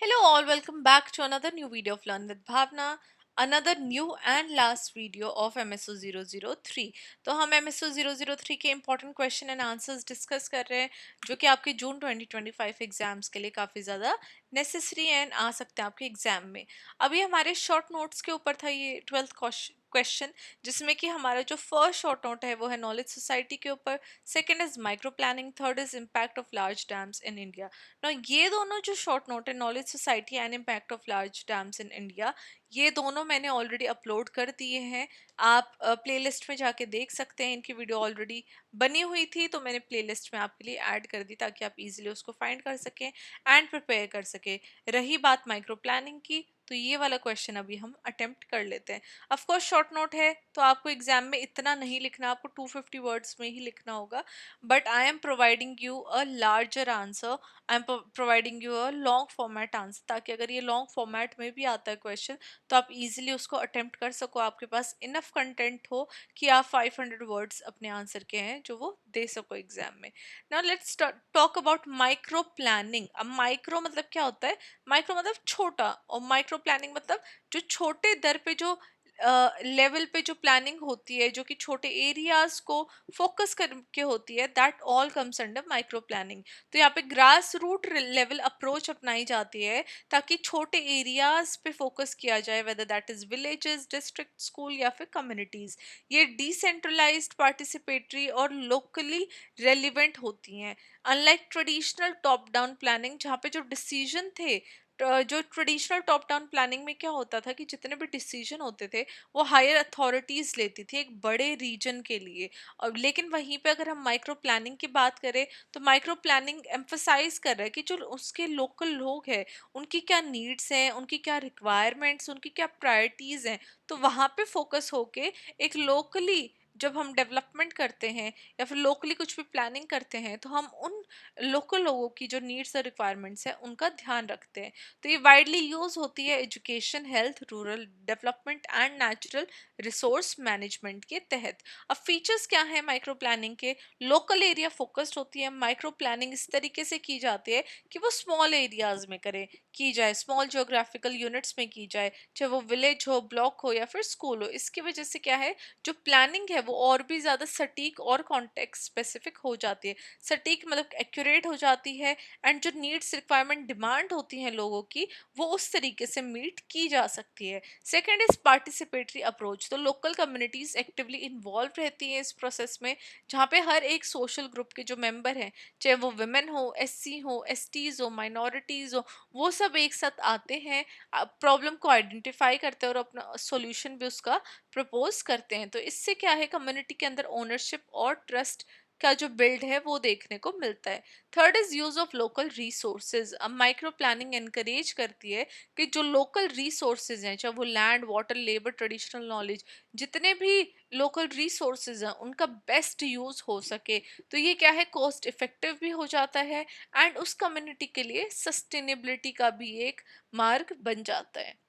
Hello all, welcome back to another new video of Learn with Bhavna, another new and last video of MSO 003। तो हम MSO 003 के important question and answers discuss कर रहे हैं जो कि आपके जून 2025 एग्जाम्स के लिए काफ़ी ज़्यादा नेसेसरी एंड आ सकते हैं आपके एग्जाम में। अभी हमारे शॉर्ट नोट्स के ऊपर था ये 12th क्वेश्चन, जिसमें कि हमारा जो फर्स्ट शॉर्ट नोट है वो है नॉलेज सोसाइटी के ऊपर, second is micro planning, third is impact of large dams in India. ना ये दोनों जो शॉर्ट नोट है knowledge society and impact of large dams in India, ये दोनों मैंने ऑलरेडी अपलोड कर दिए हैं। आप प्लेलिस्ट में जाके देख सकते हैं, इनकी वीडियो ऑलरेडी बनी हुई थी तो मैंने प्लेलिस्ट में आपके लिए ऐड कर दी ताकि आप इजीली उसको फाइंड कर सकें एंड प्रिपेयर कर सकें। रही बात माइक्रो प्लानिंग की, तो ये वाला क्वेश्चन अभी हम अटेम्प्ट कर लेते हैं। ऑफ कोर्स शॉर्ट नोट है तो आपको एग्जाम में इतना नहीं लिखना, आपको 250 वर्ड्स में ही लिखना होगा, but I am providing you a larger answer, I am providing you a long format answer, ताकि अगर ये लॉन्ग फॉर्मेट में भी आता है क्वेश्चन तो आप इजीली उसको अटेम्प्ट कर सको, आपके पास इनफ कंटेंट हो कि आप 500 वर्ड्स अपने आंसर के हैं जो वो दे सको एग्जाम में। Now let's talk about micro planning. अब माइक्रो मतलब क्या होता है? माइक्रो मतलब छोटा, और माइक्रो प्लानिंग मतलब जो छोटे दर पे जो लेवल पे जो प्लानिंग होती है, जो कि छोटे एरियाज को फोकस करके होती है, that all comes under micro planning. तो यहाँ पे ग्रास रूट लेवल अप्रोच अपनाई जाती है ताकि छोटे एरियाज पे फोकस किया जाए, whether that is villages, district, school या फिर कम्युनिटीज। ये डिसेंट्रलाइज्ड, पार्टिसिपेटरी और लोकली रेलिवेंट होती हैं, unlike traditional top down planning जहाँ पे जो डिसीजन थे, जो ट्रेडिशनल टॉप डाउन प्लानिंग में क्या होता था कि जितने भी डिसीजन होते थे वो हायर अथॉरिटीज लेती थी एक बड़े रीजन के लिए। और लेकिन वहीं पे अगर हम माइक्रो प्लानिंग की बात करें तो माइक्रो प्लानिंग एम्फसाइज कर रहा है कि जो उसके लोकल लोग हैं उनकी क्या नीड्स हैं, उनकी क्या रिक्वायरमेंट्स, उनकी क्या प्रायोरिटीज हैं। तो वहाँ पे फोकस होके एक लोकली जब हम डेवलपमेंट करते हैं या फिर लोकली कुछ भी प्लानिंग करते हैं तो हम उन लोकल लोगों की जो नीड्स और रिक्वायरमेंट्स हैं उनका ध्यान रखते हैं। तो ये वाइडली यूज होती है education, health, rural development and natural resource management के तहत। अब फीचर्स क्या है माइक्रो प्लानिंग के? लोकल एरिया फोकस्ड होती है। माइक्रो प्लानिंग इस तरीके से की जाती है कि वो स्मॉल एरियाज में करे की जाए, स्मॉल जियोग्राफिकल यूनिट्स में की जाए, चाहे वो विलेज हो, ब्लॉक हो या फिर स्कूल हो। इसकी वजह से क्या है, जो प्लानिंग है वो और भी ज्यादा सटीक और कॉन्टेक्स्ट स्पेसिफिक हो जाती है। सटीक मतलब एक्यूरेट हो जाती है, एंड जो नीड्स, रिक्वायरमेंट, डिमांड होती हैं लोगों की वो उस तरीके से मीट की जा सकती है। Second is participatory approach. तो लोकल कम्युनिटीज एक्टिवली इन्वॉल्व रहती हैं इस प्रोसेस में, जहाँ पे हर एक सोशल ग्रुप के जो मेंबर हैं, चाहे वो वुमेन हो, एससी हो, एसटीज हो, माइनॉरिटीज हो, वो सब एक साथ आते हैं, प्रॉब्लम को आइडेंटिफाई करते हैं और अपना सोल्यूशन भी उसका प्रपोज करते हैं। तो इससे क्या है, कम्युनिटी के अंदर ओनरशिप और ट्रस्ट का जो बिल्ड है वो देखने को मिलता है। Third is use of local resources. अब माइक्रो प्लानिंग एनकरेज करती है कि जो लोकल रिसोर्सेज हैं, चाहे वो land, water, labour, traditional knowledge, जितने भी लोकल रिसोर्सेज हैं उनका बेस्ट यूज हो सके। तो ये क्या है, कॉस्ट इफेक्टिव भी हो जाता है एंड उस कम्युनिटी के लिए सस्टेनेबिलिटी का भी एक मार्ग बन जाता है।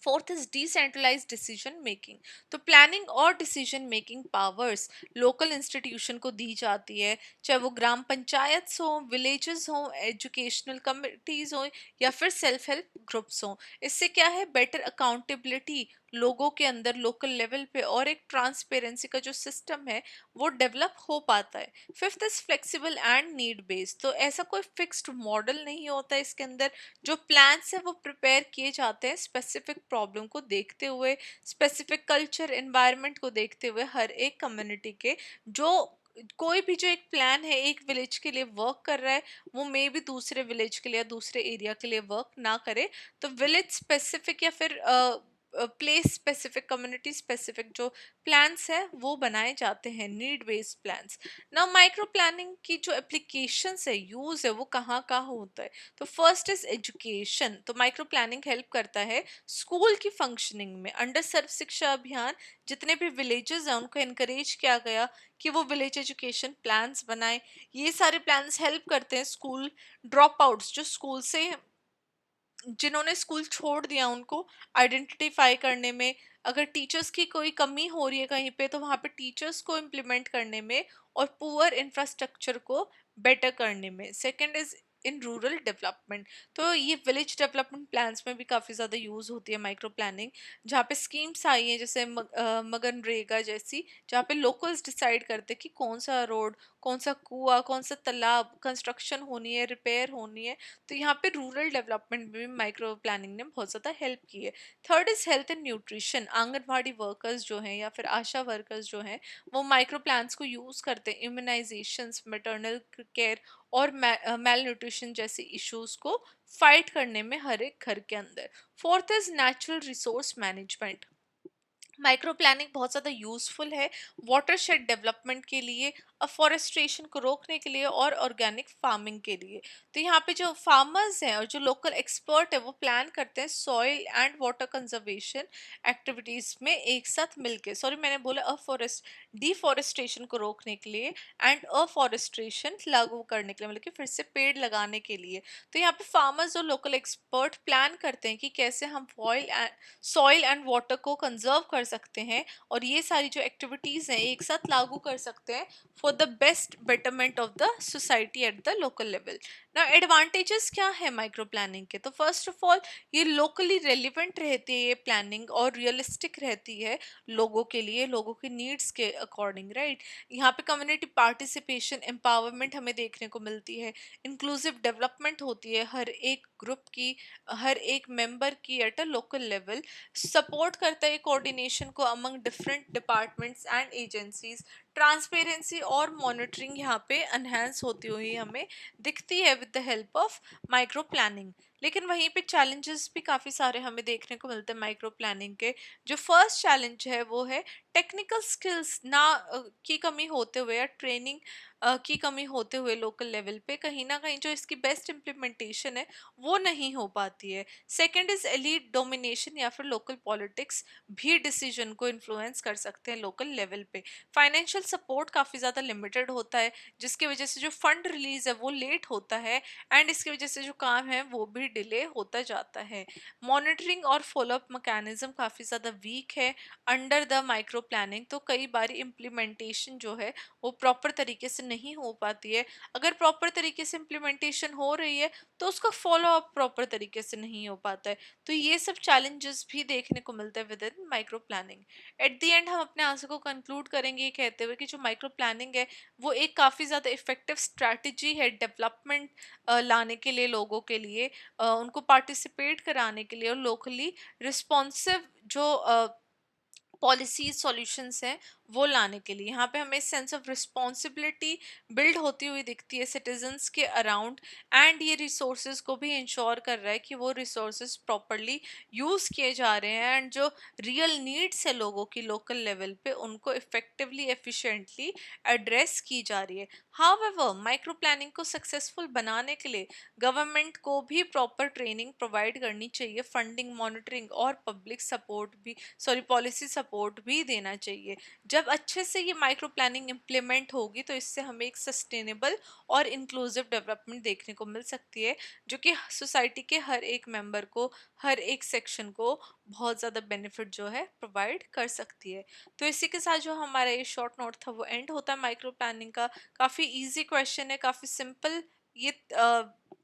Fourth is decentralize decision making. तो प्लानिंग और decision making powers local institution को दी जाती है, चाहे वो ग्राम पंचायत हो, विलेजेस हो, एजुकेशनल कमिटीज हो या फिर सेल्फ हेल्प ग्रुप्स हो। इससे क्या है, बेटर अकाउंटेबिलिटी लोगों के अंदर लोकल लेवल पे और एक ट्रांसपेरेंसी का जो सिस्टम है वो डेवलप हो पाता है। Fifth is flexible and need based. तो ऐसा कोई फिक्स्ड मॉडल नहीं होता है इसके अंदर, जो प्लान्स है वो प्रिपेयर किए जाते हैं स्पेसिफिक प्रॉब्लम को देखते हुए, स्पेसिफिक कल्चर एनवायरनमेंट को देखते हुए। हर एक कम्युनिटी के जो कोई भी जो एक प्लान है एक विलेज के लिए वर्क कर रहा है, वो मे भी दूसरे विलेज के लिए या दूसरे एरिया के लिए वर्क ना करे। तो विलेज स्पेसिफिक या फिर प्लेस स्पेसिफिक, कम्युनिटी स्पेसिफिक जो प्लान्स है वो बनाए जाते हैं, नीड बेस्ड प्लान्स। ना माइक्रो प्लानिंग की जो एप्लीकेशंस है, यूज है, वो कहाँ कहाँ होता है? तो फर्स्ट इज एजुकेशन। तो माइक्रो प्लानिंग हेल्प करता है स्कूल की फंक्शनिंग में। अंडर सर्व शिक्षा अभियान, जितने भी विलेजेस हैं उनको इनकरेज किया गया कि वो विलेज एजुकेशन प्लान्स बनाए। ये सारे प्लान्स हेल्प करते हैं स्कूल ड्रॉप आउट्स, जो स्कूल से जिन्होंने स्कूल छोड़ दिया उनको आइडेंटिफाई करने में। अगर टीचर्स की कोई कमी हो रही है कहीं पे तो वहाँ पे टीचर्स को इम्प्लीमेंट करने में और पुअर इंफ्रास्ट्रक्चर को बेटर करने में। Second is in rural development. तो ये विलेज डेवलपमेंट प्लान्स में भी काफ़ी ज़्यादा यूज़ होती है माइक्रो प्लानिंग, जहाँ पे स्कीम्स आई हैं जैसे मगनरेगा जैसी, जहाँ पे लोकल्स डिसाइड करते हैं कि कौन सा रोड, कौन सा कुआं, कौन सा तालाब कंस्ट्रक्शन होनी है, रिपेयर होनी है। तो यहाँ पे रूरल डेवलपमेंट में भी माइक्रो प्लानिंग ने बहुत ज़्यादा हेल्प की है। Third is health and nutrition. Anganwadi workers जो हैं या फिर आशा वर्कर्स जो हैं, वो माइक्रो प्लान्स को यूज़ करते हैं इम्यूनाइजेशंस, मैटरनल केयर और मेल न्यूट्रिशन जैसे इश्यूज को फाइट करने में हर एक घर के अंदर। Fourth is natural resource management. Micro planning बहुत ज़्यादा यूजफुल है वाटरशेड डेवलपमेंट के लिए, अफॉरेस्ट्रेशन को रोकने के लिए और ऑर्गेनिक फार्मिंग के लिए। तो यहाँ पे जो फार्मर्स हैं और जो लोकल एक्सपर्ट है वो प्लान करते हैं soil and water conservation activities में एक साथ मिलके, सॉरी मैंने बोला अफॉरेस्ट, डिफॉरेस्टेशन को रोकने के लिए एंड अफॉरेस्ट्रेशन लागू करने के लिए, मतलब कि फिर से पेड़ लगाने के लिए। तो यहाँ पे फार्मर्स और लोकल एक्सपर्ट प्लान करते हैं कि कैसे हम सॉइल एंड वाटर को कंजर्व कर सकते हैं, और ये सारी जो एक्टिविटीज़ हैं एक साथ लागू कर सकते हैं for the best betterment of the society at the local level. ना एडवांटेजेस क्या है माइक्रो प्लानिंग के? तो फर्स्ट ऑफ ऑल ये लोकली रेलिवेंट रहती है ये प्लानिंग, और रियलिस्टिक रहती है लोगों के लिए, लोगों की नीड्स के अकॉर्डिंग, राइट। यहाँ पे कम्युनिटी पार्टिसिपेशन, एम्पावरमेंट हमें देखने को मिलती है, इंक्लूसिव डेवलपमेंट होती है हर एक ग्रुप की, हर एक मेंबर की at a local level, support करता है कोऑर्डिनेशन को among different departments and agencies. Transparency और मॉनिटरिंग यहाँ पे एनहेंस होती हुई हमें दिखती है with the help of micro planning. लेकिन वहीं पे चैलेंजेस भी काफ़ी सारे हमें देखने को मिलते हैं माइक्रो प्लानिंग के। जो फर्स्ट चैलेंज है वो है टेक्निकल स्किल्स की कमी होते हुए या ट्रेनिंग की कमी होते हुए लोकल लेवल पे कहीं ना कहीं जो इसकी बेस्ट इम्प्लीमेंटेशन है वो नहीं हो पाती है। सेकंड इज एलीट डोमिनेशन या फिर लोकल पॉलिटिक्स भी डिसीजन को इन्फ्लुएंस कर सकते हैं लोकल लेवल पे। फाइनेंशियल सपोर्ट काफ़ी ज़्यादा लिमिटेड होता है, जिसकी वजह से जो फंड रिलीज है वो लेट होता है, एंड इसकी वजह से जो काम है वो भी डिले होता जाता है। मॉनिटरिंग और फॉलोअप मैकेनिज्म काफ़ी ज़्यादा वीक है अंडर द माइक्रो प्लानिंग। तो कई बार इम्प्लीमेंटेशन जो है वो प्रॉपर तरीके से नहीं हो पाती है। अगर प्रॉपर तरीके से इम्प्लीमेंटेशन हो रही है तो उसका फॉलो अप प्रॉपर तरीके से नहीं हो पाता है। तो ये सब चैलेंजेस भी देखने को मिलते हैं with in micro planning. At the end हम अपने आंसर को कंक्लूड करेंगे ये कहते हुए कि जो माइक्रो प्लानिंग है वो एक काफ़ी ज़्यादा इफेक्टिव स्ट्रैटेजी है डेवलपमेंट लाने के लिए, लोगों के लिए, उनको पार्टिसिपेट कराने के लिए, और लोकली रिस्पॉन्सिव जो पॉलिसी सॉल्यूशंस हैं वो लाने के लिए। यहाँ पे हमें सेंस ऑफ रिस्पॉन्सिबिलिटी बिल्ड होती हुई दिखती है सिटीजन्स के अराउंड, एंड ये रिसोर्सेज को भी इंश्योर कर रहा है कि वो रिसोर्सेज प्रॉपरली यूज़ किए जा रहे हैं, एंड जो रियल नीड्स है लोगों की लोकल लेवल पे उनको इफेक्टिवली एफिशिएंटली एड्रेस की जा रही है। हाउएवर माइक्रो प्लानिंग को सक्सेसफुल बनाने के लिए गवर्नमेंट को भी प्रॉपर ट्रेनिंग प्रोवाइड करनी चाहिए, फंडिंग, मॉनिटरिंग और पब्लिक सपोर्ट भी, सॉरी पॉलिसी सपोर्ट भी देना चाहिए। जब अच्छे से ये माइक्रो प्लानिंग इम्प्लीमेंट होगी तो इससे हमें एक सस्टेनेबल और इंक्लूसिव डेवलपमेंट देखने को मिल सकती है, जो कि सोसाइटी के हर एक मेंबर को, हर एक सेक्शन को बहुत ज़्यादा बेनिफिट जो है प्रोवाइड कर सकती है। तो इसी के साथ जो हमारा ये शॉर्ट नोट था वो एंड होता है माइक्रो प्लानिंग का। काफ़ी इजी क्वेश्चन है, काफ़ी सिंपल ये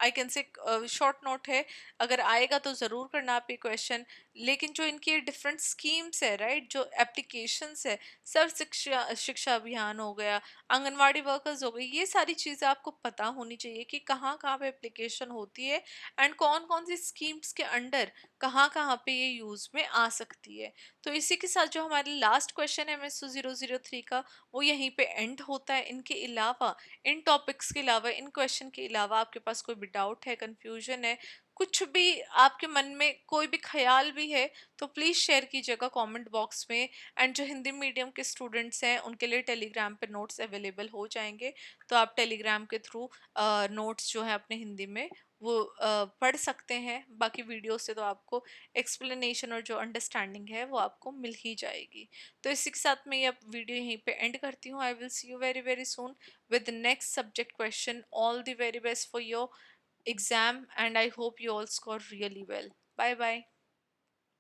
I can say short note है। अगर आएगा तो ज़रूर करना आप ये क्वेश्चन। लेकिन जो इनकी डिफरेंट स्कीम्स है, राइट, जो एप्लीकेशंस है, सर्व शिक्षा शिक्षा अभियान हो गया, आंगनवाड़ी वर्कर्स हो गई, ये सारी चीज़ें आपको पता होनी चाहिए कि कहाँ कहाँ पे एप्लीकेशन होती है, एंड कौन कौन सी स्कीम्स के अंडर कहाँ कहाँ पे ये यूज़ में आ सकती है। तो इसी के साथ जो हमारे लास्ट क्वेश्चन है MSO 003 का वो यहीं पे एंड होता है। इनके अलावा, इन टॉपिक्स के अलावा, इन क्वेश्चन के अलावा आपके पास कोई भी डाउट है, कंफ्यूजन है, कुछ भी आपके मन में कोई भी ख्याल भी है, तो प्लीज़ शेयर कीजिएगा कमेंट बॉक्स में। एंड जो हिंदी मीडियम के स्टूडेंट्स हैं उनके लिए टेलीग्राम पे नोट्स अवेलेबल हो जाएंगे, तो आप टेलीग्राम के थ्रू नोट्स जो है अपने हिंदी में वो पढ़ सकते हैं। बाकी वीडियो से तो आपको एक्सप्लेनेशन और जो अंडरस्टैंडिंग है वो आपको मिल ही जाएगी। तो इसी के साथ मैं ये वीडियो यहीं पे एंड करती हूँ। I will see you very very soon with the next subject question. All the very best for your exam, and I hope you all score really well. Bye bye.